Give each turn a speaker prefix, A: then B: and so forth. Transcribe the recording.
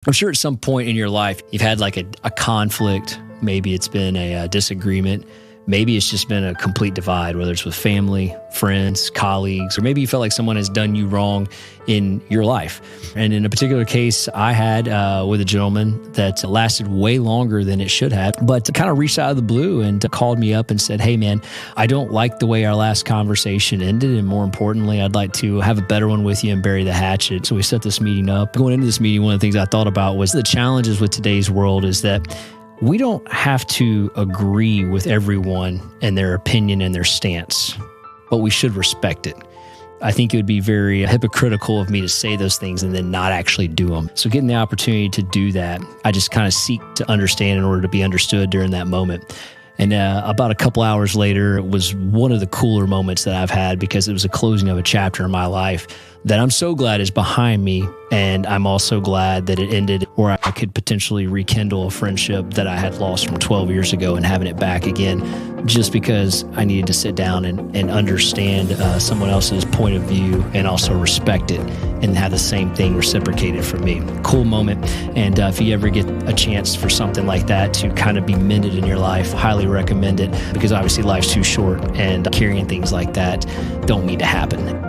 A: I'm sure at some point in your life, you've had like a conflict. Maybe it's been a disagreement. Maybe it's just been a complete divide, whether it's with family, friends, colleagues, or maybe you felt like someone has done you wrong in your life. And in a particular case I had with a gentleman that lasted way longer than it should have, but kind of reached out of the blue and called me up and said, "Hey man, I don't like the way our last conversation ended. And more importantly, I'd like to have a better one with you and bury the hatchet." So we set this meeting up. Going into this meeting, one of the things I thought about was the challenges with today's world is that we don't have to agree with everyone and their opinion and their stance, but we should respect it. I think it would be very hypocritical of me to say those things and then not actually do them. So getting the opportunity to do that, I just kind of seek to understand in order to be understood during that moment. And about a couple hours later, it was one of the cooler moments that I've had because it was a closing of a chapter in my life that I'm so glad is behind me. And I'm also glad that it ended where I could potentially rekindle a friendship that I had lost from 12 years ago and having it back again, just because I needed to sit down and understand someone else's point of view and also respect it and have the same thing reciprocated from me. Cool moment. And if you ever get a chance for something like that to kind of be mended in your life, highly recommend it, because obviously life's too short and carrying things like that don't need to happen.